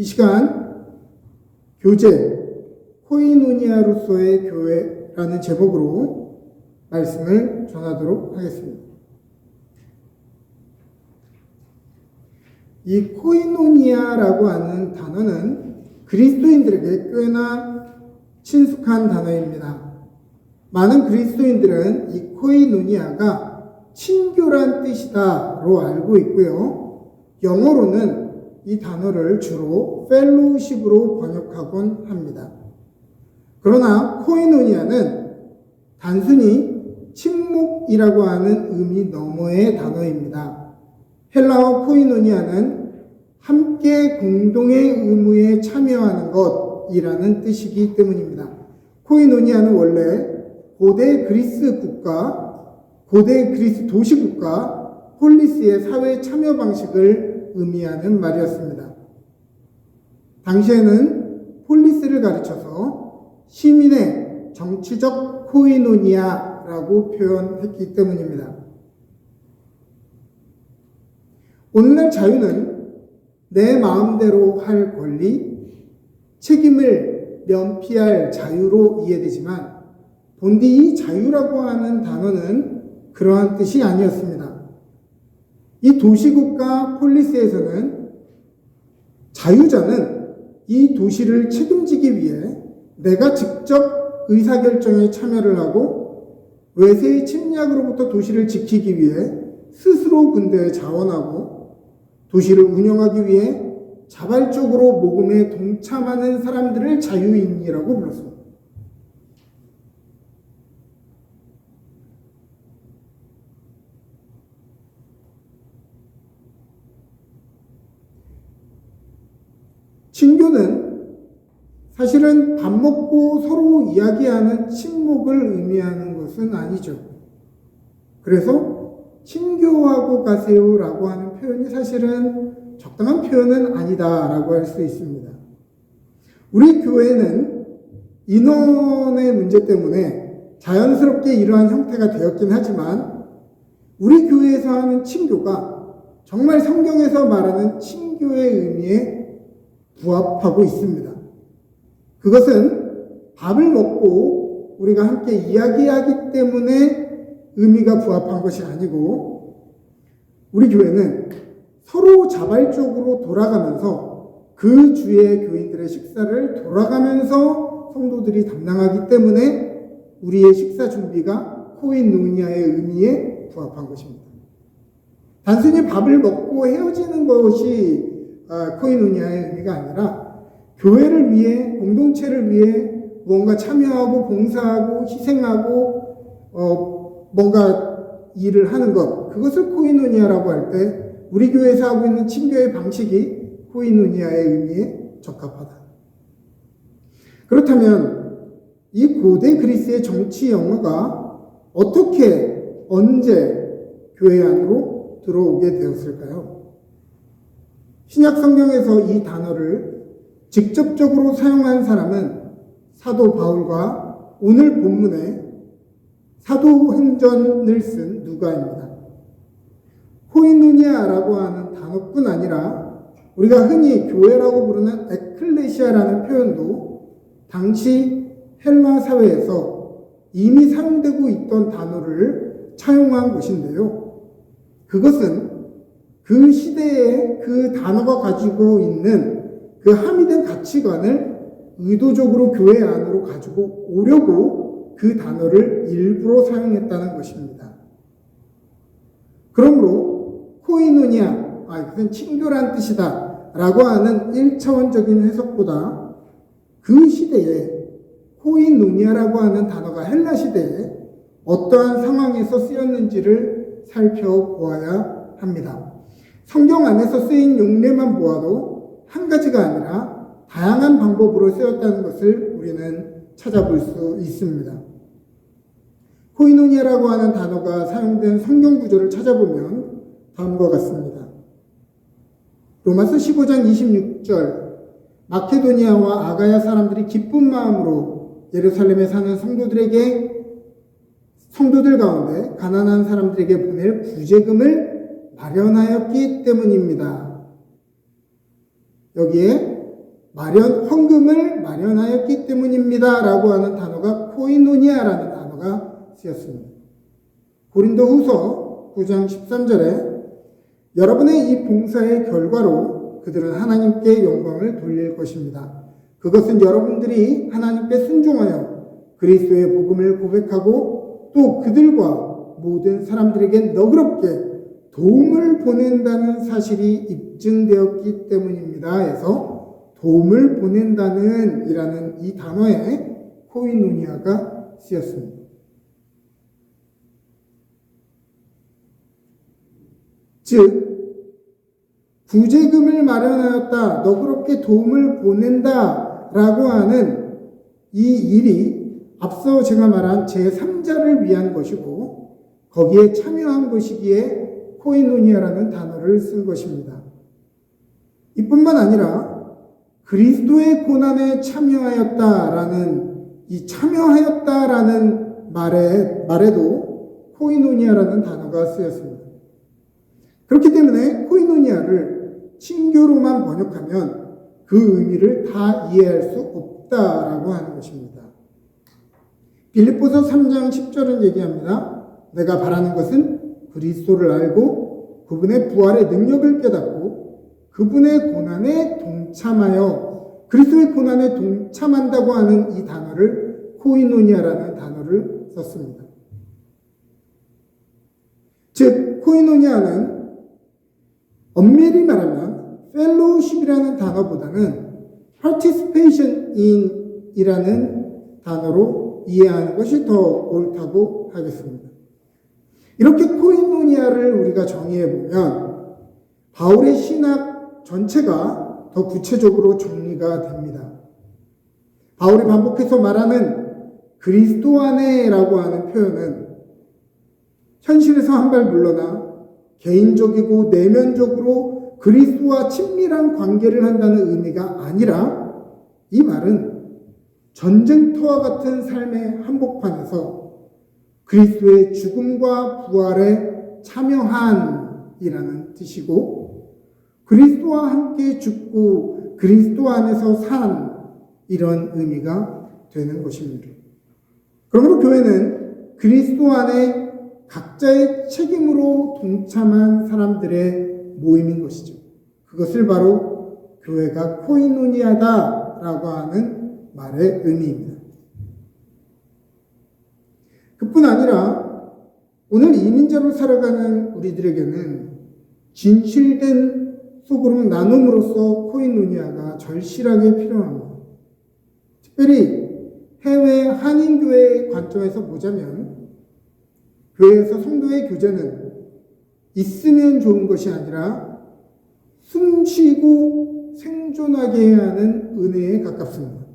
이 시간 교제 코이노니아로서의 교회라는 제목으로 말씀을 전하도록 하겠습니다. 이 코이노니아라고 하는 단어는 그리스도인들에게 꽤나 친숙한 단어입니다. 많은 그리스도인들은 이 코이노니아가 친교란 뜻이다로 알고 있고요. 영어로는 이 단어를 주로 펠로우십으로 번역하곤 합니다. 그러나 코이노니아는 단순히 친목이라고 하는 의미 너머의 단어입니다. 헬라어 코이노니아는 함께 공동의 의무에 참여하는 것이라는 뜻이기 때문입니다. 코이노니아는 원래 고대 그리스 도시국가 폴리스의 사회 참여 방식을 의미하는 말이었습니다. 당시에는 폴리스를 가르쳐서 시민의 정치적 코이노니아라고 표현했기 때문입니다. 오늘날 자유는 내 마음대로 할 권리, 책임을 면피할 자유로 이해되지만 본디 이 자유라고 하는 단어는 그러한 뜻이 아니었습니다. 이 도시국가 폴리스에서는 자유자는 이 도시를 책임지기 위해 내가 직접 의사결정에 참여를 하고 외세의 침략으로부터 도시를 지키기 위해 스스로 군대에 자원하고 도시를 운영하기 위해 자발적으로 모금에 동참하는 사람들을 자유인이라고 불렀습니다. 친교는 사실은 밥 먹고 서로 이야기하는 친목을 의미하는 것은 아니죠. 그래서 친교하고 가세요라고 하는 표현이 사실은 적당한 표현은 아니다라고 할 수 있습니다. 우리 교회는 인원의 문제 때문에 자연스럽게 이러한 형태가 되었긴 하지만 우리 교회에서 하는 친교가 정말 성경에서 말하는 친교의 의미에 부합하고 있습니다. 그것은 밥을 먹고 우리가 함께 이야기하기 때문에 의미가 부합한 것이 아니고 우리 교회는 서로 자발적으로 돌아가면서 그 주의 교인들의 식사를 돌아가면서 성도들이 담당하기 때문에 우리의 식사 준비가 코이노니아의 의미에 부합한 것입니다. 단순히 밥을 먹고 헤어지는 것이 코이노니아의 의미가 아니라 교회를 위해, 공동체를 위해 무언가 참여하고 봉사하고 희생하고 뭔가 일을 하는 것, 그것을 코이노니아라고 할 때 우리 교회에서 하고 있는 친교의 방식이 코이노니아의 의미에 적합하다. 그렇다면 이 고대 그리스의 정치 영어가 어떻게, 언제 교회 안으로 들어오게 되었을까요? 신약 성경에서 이 단어를 직접적으로 사용한 사람은 사도 바울과 오늘 본문에 사도행전을 쓴 누가입니다. 코이노니아라고 하는 단어뿐 아니라 우리가 흔히 교회라고 부르는 에클레시아라는 표현도 당시 헬라 사회에서 이미 사용되고 있던 단어를 차용한 것인데요. 그것은 그 시대에 그 단어가 가지고 있는 그 함의된 가치관을 의도적으로 교회 안으로 가지고 오려고 그 단어를 일부러 사용했다는 것입니다. 그러므로 코이노니아, 그것은 친교란 뜻이다 라고 하는 1차원적인 해석보다 그 시대에 코이노니아라고 하는 단어가 헬라 시대에 어떠한 상황에서 쓰였는지를 살펴보아야 합니다. 성경 안에서 쓰인 용례만 보아도 한 가지가 아니라 다양한 방법으로 쓰였다는 것을 우리는 찾아볼 수 있습니다. 코이노니아라고 하는 단어가 사용된 성경 구절을 찾아보면 다음과 같습니다. 로마서 15장 26절 마케도니아와 아가야 사람들이 기쁜 마음으로 예루살렘에 사는 성도들 가운데 가난한 사람들에게 보낼 구제금을 마련하였기 때문입니다. 여기에 헌금을 마련하였기 때문입니다. 라고 하는 단어가 코이노니아라는 단어가 쓰였습니다. 고린도 후서 9장 13절에 여러분의 이 봉사의 결과로 그들은 하나님께 영광을 돌릴 것입니다. 그것은 여러분들이 하나님께 순종하여 그리스도의 복음을 고백하고 또 그들과 모든 사람들에게 너그럽게 도움을 보낸다는 사실이 입증되었기 때문입니다. 해서 도움을 보낸다는 이라는 이 단어에 코이노니아가 쓰였습니다. 즉 구제금을 마련하였다, 너그럽게 도움을 보낸다 라고 하는 이 일이 앞서 제가 말한 제3자를 위한 것이고 거기에 참여한 것이기에 코이노니아라는 단어를 쓴 것입니다. 이뿐만 아니라 그리스도의 고난에 참여하였다라는 이 참여하였다라는 말에도 코이노니아라는 단어가 쓰였습니다. 그렇기 때문에 코이노니아를 친교로만 번역하면 그 의미를 다 이해할 수 없다라고 하는 것입니다. 빌립보서 3장 10절은 얘기합니다. 내가 바라는 것은 그리스도를 알고 그분의 부활의 능력을 깨닫고 그분의 고난에 동참하여 그리스도의 고난에 동참한다고 하는 이 단어를 코이노니아라는 단어를 썼습니다. 즉 코이노니아는 엄밀히 말하면 fellowship이라는 단어보다는 participation in 이라는 단어로 이해하는 것이 더 옳다고 하겠습니다. 이렇게 코이노니아를 우리가 정의해보면 바울의 신학 전체가 더 구체적으로 정리가 됩니다. 바울이 반복해서 말하는 그리스도 안에라고 하는 표현은 현실에서 한 발 물러나 개인적이고 내면적으로 그리스도와 친밀한 관계를 한다는 의미가 아니라 이 말은 전쟁터와 같은 삶의 한복판에서 그리스도의 죽음과 부활에 참여한이라는 뜻이고 그리스도와 함께 죽고 그리스도 안에서 산 이런 의미가 되는 것입니다. 그러므로 교회는 그리스도 안에 각자의 책임으로 동참한 사람들의 모임인 것이죠. 그것을 바로 교회가 코이노니아다라고 하는 말의 의미입니다. 그뿐 아니라 오늘 이민자로 살아가는 우리들에게는 진실된 소그룹 나눔으로서 코이노니아가 절실하게 필요합니다. 특별히 해외 한인교회의 관점에서 보자면 교회에서 성도의 교제는 있으면 좋은 것이 아니라 숨쉬고 생존하게 해야 하는 은혜에 가깝습니다.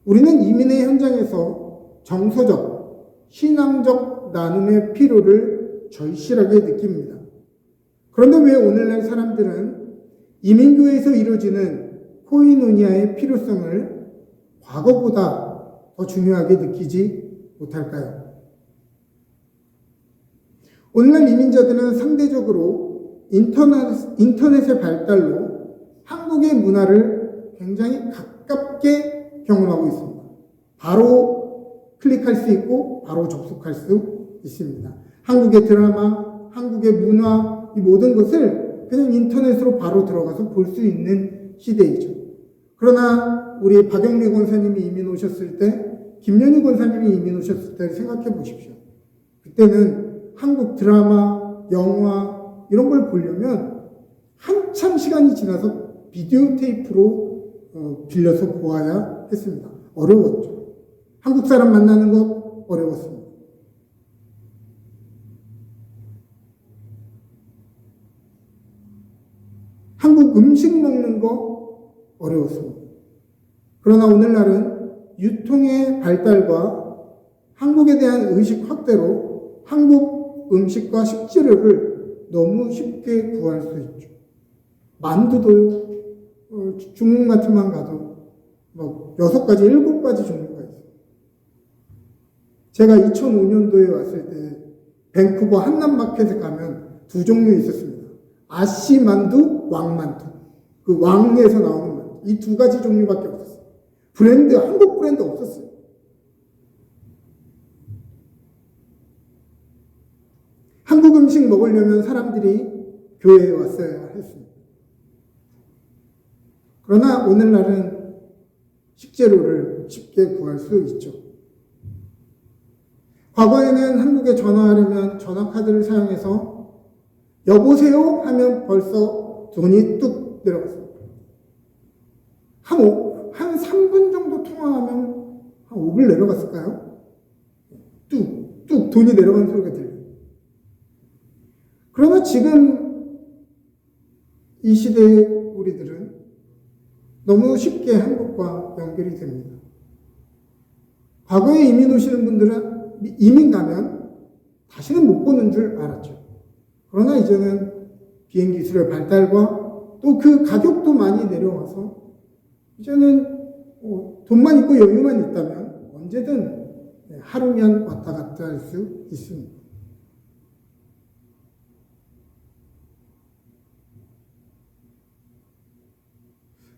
우리는 이민의 현장에서 정서적, 신앙적 나눔의 필요를 절실하게 느낍니다. 그런데 왜 오늘날 사람들은 이민교회에서 이루어지는 코이노니아의 필요성을 과거보다 더 중요하게 느끼지 못할까요? 오늘날 이민자들은 상대적으로 인터넷의 발달로 한국의 문화를 굉장히 가깝게 경험하고 있습니다. 바로 클릭할 수 있고 바로 접속할 수 있습니다. 한국의 드라마, 한국의 문화, 이 모든 것을 그냥 인터넷으로 바로 들어가서 볼 수 있는 시대이죠. 그러나 우리 박영미 권사님이 이민 오셨을 때, 김연희 권사님이 이민 오셨을 때 생각해 보십시오. 그때는 한국 드라마, 영화 이런 걸 보려면 한참 시간이 지나서 비디오 테이프로 빌려서 보아야 했습니다. 어려웠죠. 한국 사람 만나는 것 어려웠습니다. 한국 음식 먹는 거 어려웠습니다. 그러나 오늘날은 유통의 발달과 한국에 대한 의식 확대로 한국 음식과 식재료를 너무 쉽게 구할 수 있죠. 만두도요, 중국마트만 가도 뭐 6가지, 7가지 종류가 있어요. 제가 2005년도에 왔을 때 밴쿠버 한남마켓에 가면 2종류 있었습니다. 아씨 만두, 왕만두. 그 왕에서 나오는 만두. 이 두 가지 종류밖에 없었어요. 브랜드, 한국 브랜드 없었어요. 한국 음식 먹으려면 사람들이 교회에 왔어야 했습니다. 그러나 오늘날은 식재료를 쉽게 구할 수 있죠. 과거에는 한국에 전화하려면 전화카드를 사용해서 여보세요 하면 벌써 돈이 뚝 내려갔어요. 한 3분 정도 통화하면 한 5불 내려갔을까요? 뚝 돈이 내려가는 소리가 들려요. 그러나 지금 이 시대의 우리들은 너무 쉽게 한국과 연결이 됩니다. 과거에 이민 오시는 분들은 이민 가면 다시는 못 보는 줄 알았죠. 그러나 이제는 비행 기술의 발달과 또 그 가격도 많이 내려와서 이제는 돈만 있고 여유만 있다면 언제든 하루면 왔다 갔다 할 수 있습니다.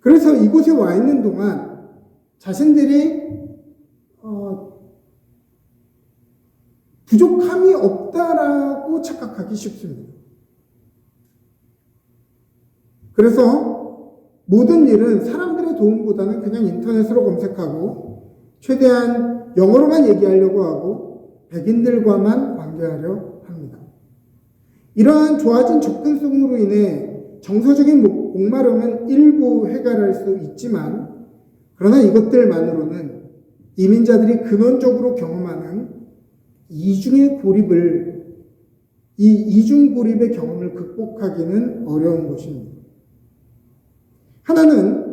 그래서 이곳에 와 있는 동안 자신들이 부족함이 없다라고 착각하기 쉽습니다. 그래서 모든 일은 사람들의 도움보다는 그냥 인터넷으로 검색하고 최대한 영어로만 얘기하려고 하고 백인들과만 관계하려 합니다. 이러한 좋아진 접근성으로 인해 정서적인 목마름은 일부 해결할 수 있지만 그러나 이것들만으로는 이민자들이 근원적으로 경험하는 이중 고립의 경험을 극복하기는 어려운 것입니다. 하나는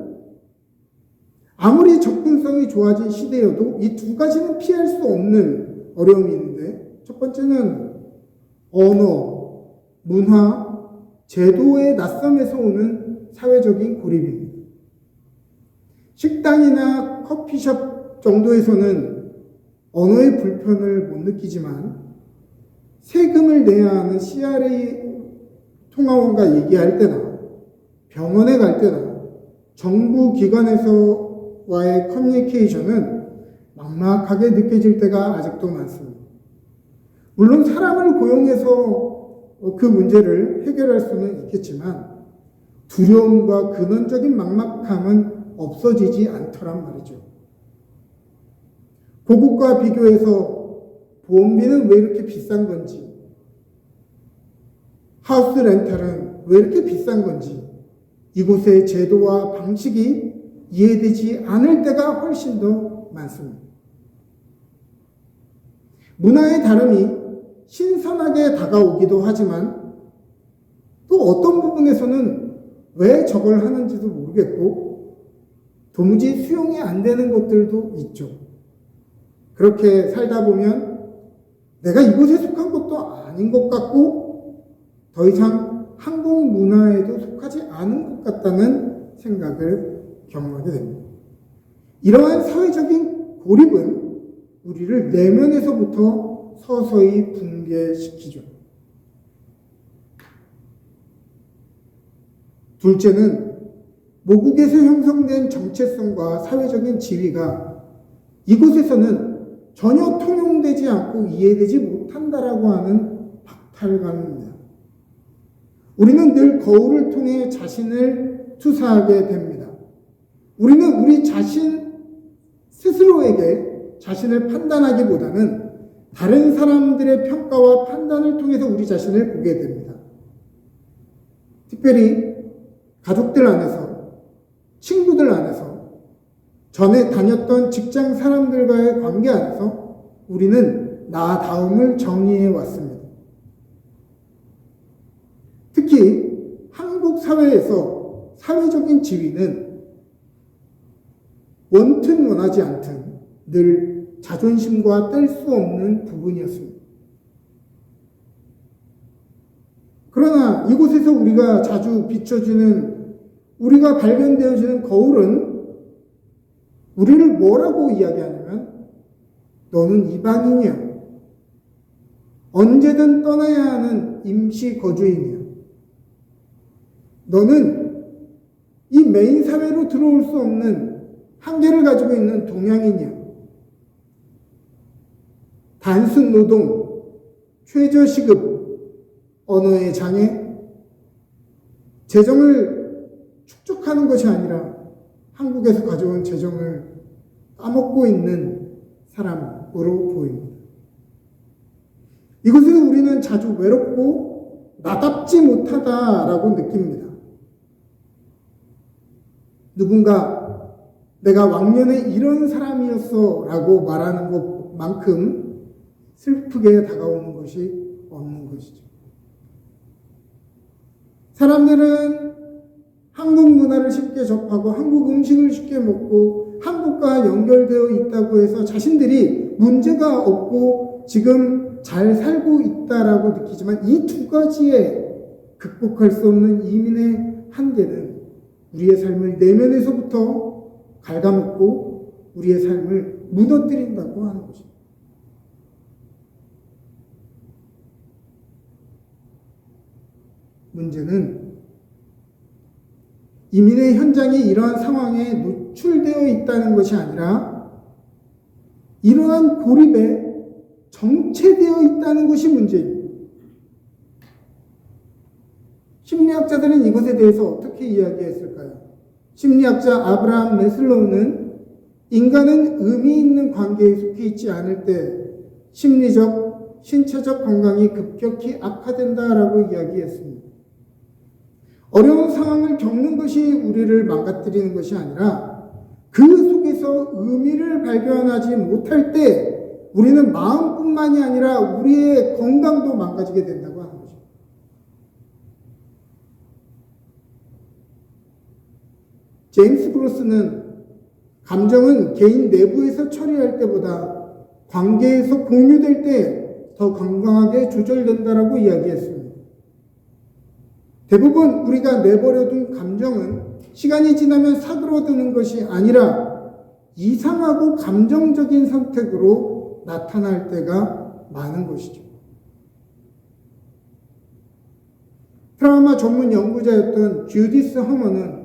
아무리 접근성이 좋아진 시대여도 이 두 가지는 피할 수 없는 어려움이 있는데 첫 번째는 언어, 문화, 제도의 낯섦에서 오는 사회적인 고립입니다. 식당이나 커피숍 정도에서는 언어의 불편을 못 느끼지만 세금을 내야 하는 CRA 통화원과 얘기할 때나 병원에 갈 때나 정부 기관에서와의 커뮤니케이션은 막막하게 느껴질 때가 아직도 많습니다. 물론 사람을 고용해서 그 문제를 해결할 수는 있겠지만 두려움과 근원적인 막막함은 없어지지 않더란 말이죠. 고국과 비교해서 보험비는 왜 이렇게 비싼 건지, 하우스 렌탈은 왜 이렇게 비싼 건지, 이곳의 제도와 방식이 이해되지 않을 때가 훨씬 더 많습니다. 문화의 다름이 신선하게 다가오기도 하지만 또 어떤 부분에서는 왜 저걸 하는지도 모르겠고 도무지 수용이 안 되는 것들도 있죠. 그렇게 살다 보면 내가 이곳에 속한 것도 아닌 것 같고 더 이상 한국 문화에도 속하지 않은 것 같다는 생각을 경험하게 됩니다. 이러한 사회적인 고립은 우리를 내면에서부터 서서히 붕괴시키죠. 둘째는 모국에서 형성된 정체성과 사회적인 지위가 이곳에서는 전혀 통용되지 않고 이해되지 못한다라고 하는 박탈감입니다. 우리는 늘 거울을 통해 자신을 투사하게 됩니다. 우리는 우리 자신 스스로에게 자신을 판단하기보다는 다른 사람들의 평가와 판단을 통해서 우리 자신을 보게 됩니다. 특별히 가족들 안에서, 친구들 안에서, 전에 다녔던 직장 사람들과의 관계 안에서 우리는 나다움을 정의해 왔습니다. 특히 한국 사회에서 사회적인 지위는 원튼 원하지 않든 늘 자존심과 뗄 수 없는 부분이었습니다. 그러나 이곳에서 우리가 자주 비춰지는, 우리가 발견되어지는 거울은 우리를 뭐라고 이야기하냐면 너는 이방인이야. 언제든 떠나야 하는 임시 거주인이야. 너는 이 메인 사회로 들어올 수 없는 한계를 가지고 있는 동양인이요. 단순 노동, 최저시급, 언어의 장애, 재정을 축적하는 것이 아니라 한국에서 가져온 재정을 까먹고 있는 사람으로 보입니다. 이곳에서 우리는 자주 외롭고 나답지 못하다라고 느낍니다. 누군가 내가 왕년에 이런 사람이었어 라고 말하는 것만큼 슬프게 다가오는 것이 없는 것이죠. 사람들은 한국 문화를 쉽게 접하고 한국 음식을 쉽게 먹고 한국과 연결되어 있다고 해서 자신들이 문제가 없고 지금 잘 살고 있다라고 느끼지만 이 두 가지에 극복할 수 없는 이민의 한계는 우리의 삶을 내면에서부터 갉아먹고 우리의 삶을 무너뜨린다고 하는 것입니다. 문제는 이민의 현장이 이러한 상황에 노출되어 있다는 것이 아니라 이러한 고립에 정체되어 있다는 것이 문제입니다. 심리학자들은 이것에 대해서 어떻게 이야기했을까요? 심리학자 아브라함 메슬로우는 인간은 의미 있는 관계에 속해 있지 않을 때 심리적, 신체적 건강이 급격히 악화된다라고 이야기했습니다. 어려운 상황을 겪는 것이 우리를 망가뜨리는 것이 아니라 그 속에서 의미를 발견하지 못할 때 우리는 마음뿐만이 아니라 우리의 건강도 망가지게 된다고 하는 것입니다. 제임스 브로스는 감정은 개인 내부에서 처리할 때보다 관계에서 공유될 때 더 건강하게 조절된다라고 이야기했습니다. 대부분 우리가 내버려둔 감정은 시간이 지나면 사그러드는 것이 아니라 이상하고 감정적인 선택으로 나타날 때가 많은 것이죠. 트라우마 전문 연구자였던 주디스 허먼은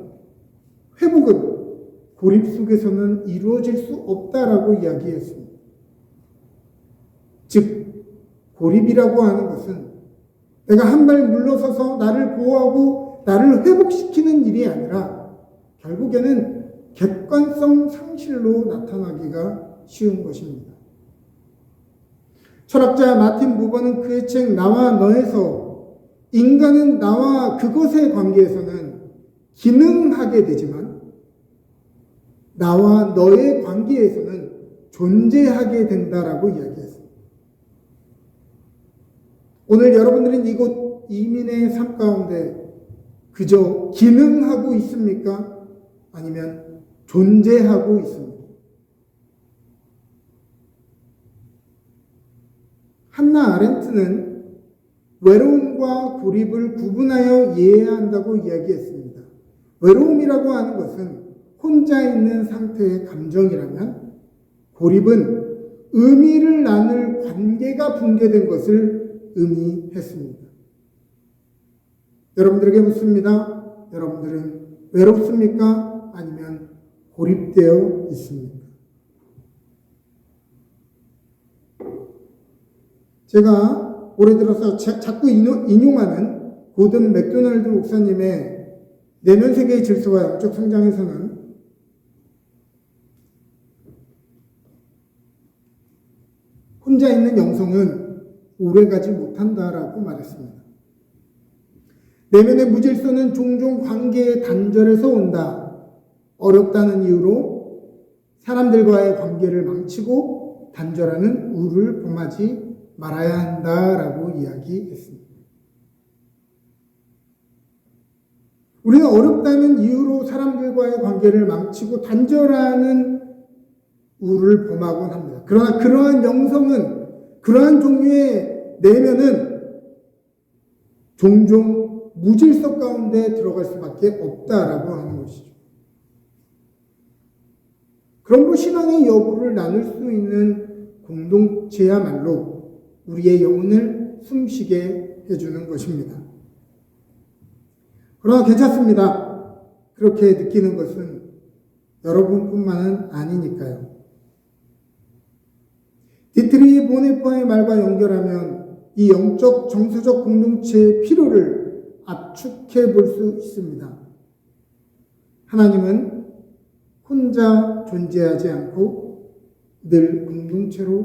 회복은 고립 속에서는 이루어질 수 없다라고 이야기했습니다. 즉, 고립이라고 하는 것은 내가 한 발 물러서서 나를 보호하고 나를 회복시키는 일이 아니라 결국에는 객관성 상실로 나타나기가 쉬운 것입니다. 철학자 마틴 부버는 그의 책 나와 너에서 인간은 나와 그것의 관계에서는 기능하게 되지만 나와 너의 관계에서는 존재하게 된다라고 이야기했습니다. 오늘 여러분들은 이곳 이민의 삶 가운데 그저 기능하고 있습니까? 아니면 존재하고 있습니까? 한나 아렌트는 외로움과 고립을 구분하여 이해해야 한다고 이야기했습니다. 외로움이라고 하는 것은 혼자 있는 상태의 감정이라면 고립은 의미를 나눌 관계가 붕괴된 것을 의미했습니다. 여러분들에게 묻습니다. 여러분들은 외롭습니까? 아니면 고립되어 있습니까? 제가 올해 들어서 자꾸 인용하는 고든 맥도날드 목사님의 내면 세계의 질서와 영적 성장에서는 혼자 있는 영성은 오래가지 못한다라고 말했습니다. 내면의 무질서는 종종 관계의 단절에서 온다. 어렵다는 이유로 사람들과의 관계를 망치고 단절하는 우를 범하지 말아야 한다라고 이야기했습니다. 우리는 어렵다는 이유로 사람들과의 관계를 망치고 단절하는 우를 범하곤 합니다. 그러나 그러한 영성은, 그러한 종류의 내면은 종종 무질서 가운데 들어갈 수밖에 없다라고 하는 것이죠. 그러므로 신앙의 여부를 나눌 수 있는 공동체야말로 우리의 영혼을 숨쉬게 해주는 것입니다. 그러나 괜찮습니다. 그렇게 느끼는 것은 여러분뿐만은 아니니까요. 디트리 보네퍼의 말과 연결하면 이 영적 정서적 공동체의 필요를 압축해 볼 수 있습니다. 하나님은 혼자 존재하지 않고 늘 공동체로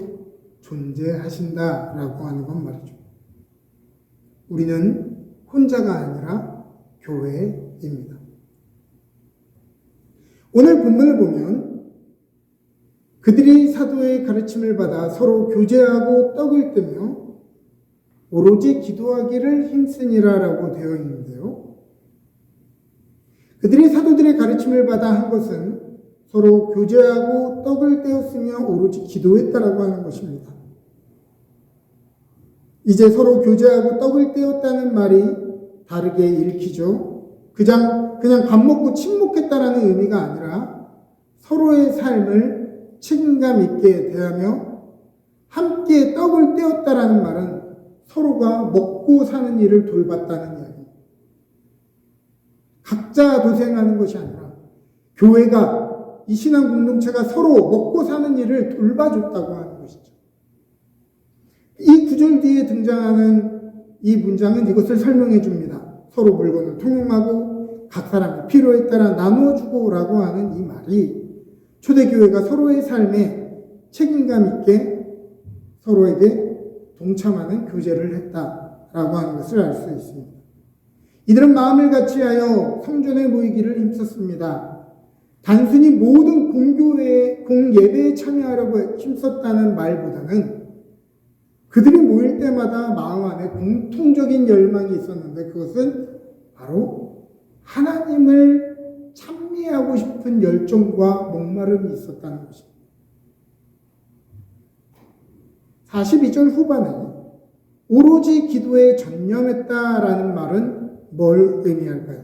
존재하신다라고 하는 건 말이죠. 우리는 혼자가 아니라 교회입니다. 오늘 본문을 보면 그들이 사도의 가르침을 받아 서로 교제하고 떡을 떼며 오로지 기도하기를 힘쓰니라라고 되어 있는데요. 그들이 사도들의 가르침을 받아 한 것은 서로 교제하고 떡을 떼었으며 오로지 기도했다라고 하는 것입니다. 이제 서로 교제하고 떡을 떼었다는 말이 다르게 읽히죠. 그냥 밥 먹고 침묵했다라는 의미가 아니라 서로의 삶을 책임감 있게 대하며 함께 떡을 떼었다라는 말은 서로가 먹고 사는 일을 돌봤다는 이야기. 각자 도생하는 것이 아니라 교회가, 이 신앙 공동체가 서로 먹고 사는 일을 돌봐줬다고 하는 것이죠. 이 구절 뒤에 등장하는 이 문장은 이것을 설명해 줍니다. 서로 물건을 통용하고 각 사람의 필요에 따라 나누어주고 라고 하는 이 말이 초대교회가 서로의 삶에 책임감 있게 서로에게 동참하는 교제를 했다라고 하는 것을 알 수 있습니다. 이들은 마음을 같이하여 성전에 모이기를 힘썼습니다. 단순히 모든 공예배에 참여하려고 힘썼다는 말보다는 그들이 모일 때마다 마음 안에 공통적인 열망이 있었는데 그것은 바로 하나님을 찬미하고 싶은 열정과 목마름이 있었다는 것입니다. 42절 후반에 오로지 기도에 전념했다라는 말은 뭘 의미할까요?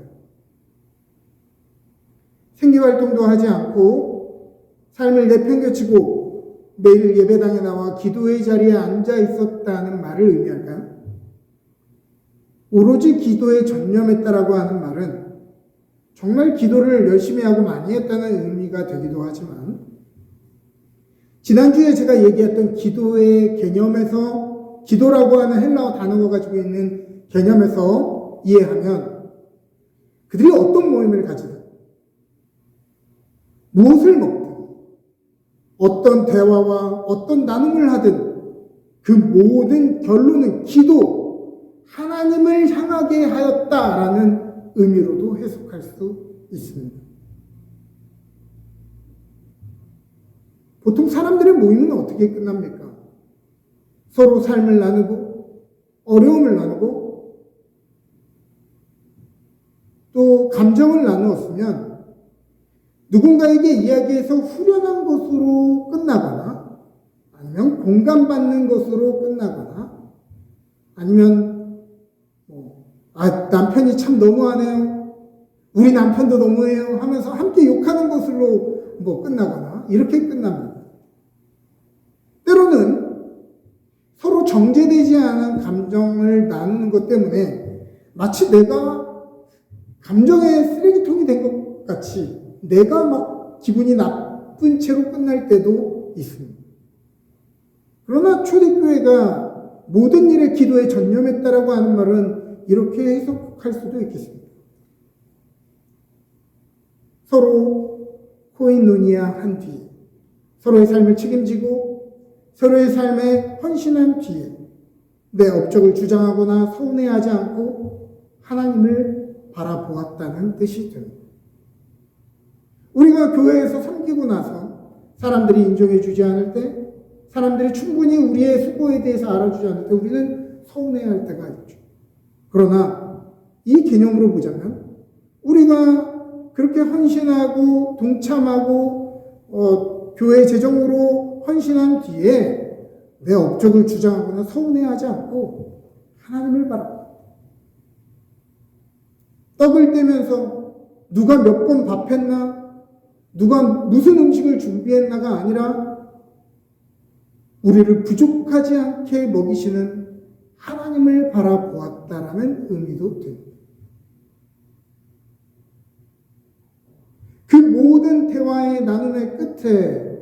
생계활동도 하지 않고 삶을 내팽개치고 매일 예배당에 나와 기도의 자리에 앉아 있었다는 말을 의미할까요? 오로지 기도에 전념했다라고 하는 말은 정말 기도를 열심히 하고 많이 했다는 의미가 되기도 하지만 지난주에 제가 얘기했던 기도의 개념에서 기도라고 하는 헬라어 단어가 가지고 있는 개념에서 이해하면 그들이 어떤 모임을 가지든 무엇을 먹든 어떤 대화와 어떤 나눔을 하든 그 모든 결론은 기도, 하나님을 향하게 하였다라는 의미로도 해석할 수 있습니다. 보통 사람들의 모임은 어떻게 끝납니까? 서로 삶을 나누고 어려움을 나누고 또 감정을 나누었으면 누군가에게 이야기해서 후련한 것으로 끝나거나 아니면 공감받는 것으로 끝나거나 아니면 남편이 참 너무하네요. 우리 남편도 너무해요 하면서 함께 욕하는 것으로 끝나거나 이렇게 끝납니다. 때로는 서로 정제되지 않은 감정을 나누는 것 때문에 마치 내가 감정의 쓰레기통이 된 것 같이 내가 막 기분이 나쁜 채로 끝날 때도 있습니다. 그러나 초대교회가 모든 일에 기도에 전념했다라고 하는 말은 이렇게 해석할 수도 있겠습니다. 서로 코인노니아 한 뒤에 서로의 삶을 책임지고 서로의 삶에 헌신한 뒤에 내 업적을 주장하거나 서운해하지 않고 하나님을 바라보았다는 뜻이 됩니다. 우리가 교회에서 섬기고 나서 사람들이 인정해 주지 않을 때, 사람들이 충분히 우리의 수고에 대해서 알아주지 않을 때 우리는 서운해할 때가 있죠. 그러나 이 개념으로 보자면 우리가 그렇게 헌신하고 동참하고 교회 재정으로 헌신한 뒤에 내 업적을 주장하거나 서운해하지 않고 하나님을 바라봅니다. 떡을 떼면서 누가 몇 번 밥했나, 누가 무슨 음식을 준비했나가 아니라 우리를 부족하지 않게 먹이시는 하나님을 바라보았다라는 의미도 됩니다. 모든 대화의 나눔의 끝에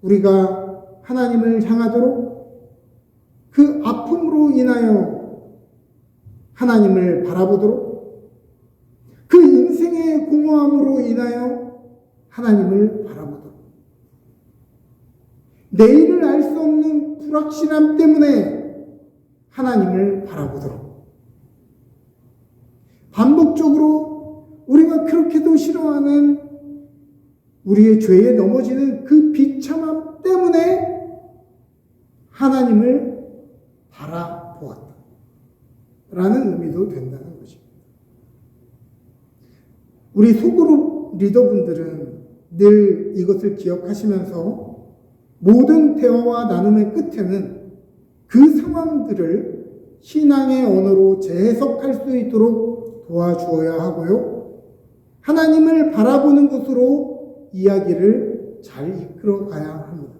우리가 하나님을 향하도록 그 아픔으로 인하여 하나님을 바라보도록 그 인생의 공허함으로 인하여 하나님을 바라보도록 내일을 알 수 없는 불확실함 때문에 하나님을 바라보도록 반복적으로 우리가 그렇게도 싫어하는 우리의 죄에 넘어지는 그 비참함 때문에 하나님을 바라보았다 라는 의미도 된다는 것입니다. 우리 소그룹 리더분들은 늘 이것을 기억하시면서 모든 대화와 나눔의 끝에는 그 상황들을 신앙의 언어로 재해석할 수 있도록 도와주어야 하고요. 하나님을 바라보는 것으로 이야기를 잘 이끌어 가야 합니다.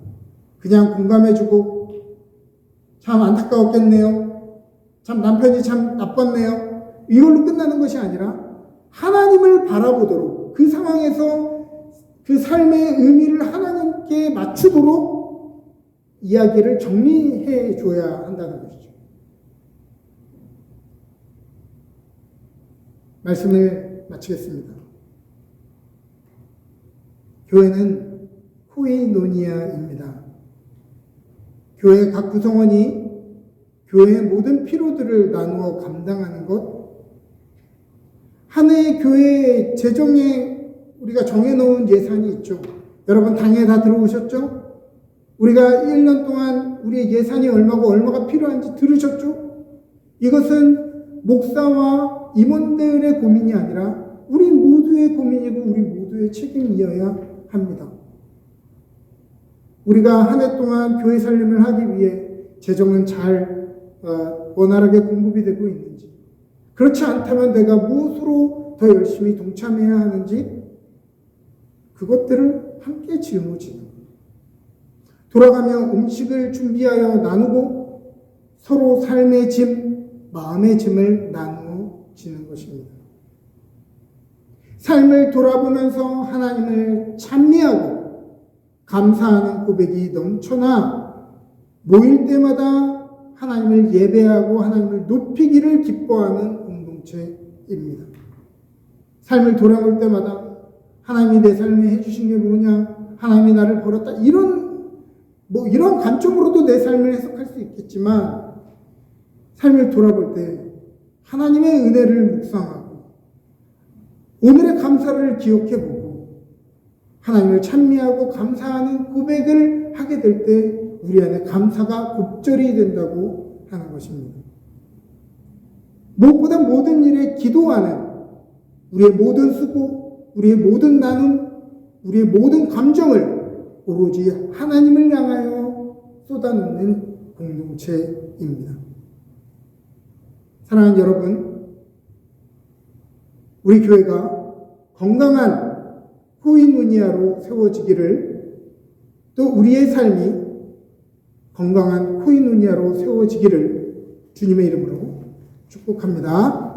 그냥 공감해주고 참 안타까웠겠네요. 참 남편이 참 나빴네요. 이걸로 끝나는 것이 아니라 하나님을 바라보도록 그 상황에서 그 삶의 의미를 하나님께 맞추도록 이야기를 정리해 줘야 한다는 것이죠. 말씀을 마치겠습니다. 교회는 코이노니아입니다. 교회 각 구성원이 교회의 모든 필요들을 나누어 감당하는 것, 한 해의 교회 재정에 우리가 정해놓은 예산이 있죠. 여러분 당에 다 들어오셨죠? 우리가 1년 동안 우리의 예산이 얼마고 얼마가 필요한지 들으셨죠? 이것은 목사와 임원들의 고민이 아니라 우리 모두의 고민이고 우리 모두의 책임이어야 합니다. 우리가 한 해 동안 교회 살림을 하기 위해 재정은 잘 원활하게 공급이 되고 있는지, 그렇지 않다면 내가 무엇으로 더 열심히 동참해야 하는지 그것들을 함께 짊어지는 겁니다. 돌아가며 음식을 준비하여 나누고 서로 삶의 짐, 마음의 짐을 나누어 지는 것입니다. 삶을 돌아보면서 하나님을 찬미하고 감사하는 고백이 넘쳐나 모일 때마다 하나님을 예배하고 하나님을 높이기를 기뻐하는 공동체입니다. 삶을 돌아볼 때마다 하나님이 내 삶에 해주신 게 뭐냐, 하나님이 나를 버렸다, 이런 관점으로도 내 삶을 해석할 수 있겠지만, 삶을 돌아볼 때 하나님의 은혜를 묵상하고 오늘의 감사를 기억해보고 하나님을 찬미하고 감사하는 고백을 하게 될 때 우리 안에 감사가 곱절이 된다고 하는 것입니다. 무엇보다 모든 일에 기도하는 우리의 모든 수고, 우리의 모든 나눔, 우리의 모든 감정을 오로지 하나님을 향하여 쏟아놓는 공동체입니다. 사랑하는 여러분, 우리 교회가 건강한 코이노니아로 세워지기를, 또 우리의 삶이 건강한 코이노니아로 세워지기를 주님의 이름으로 축복합니다.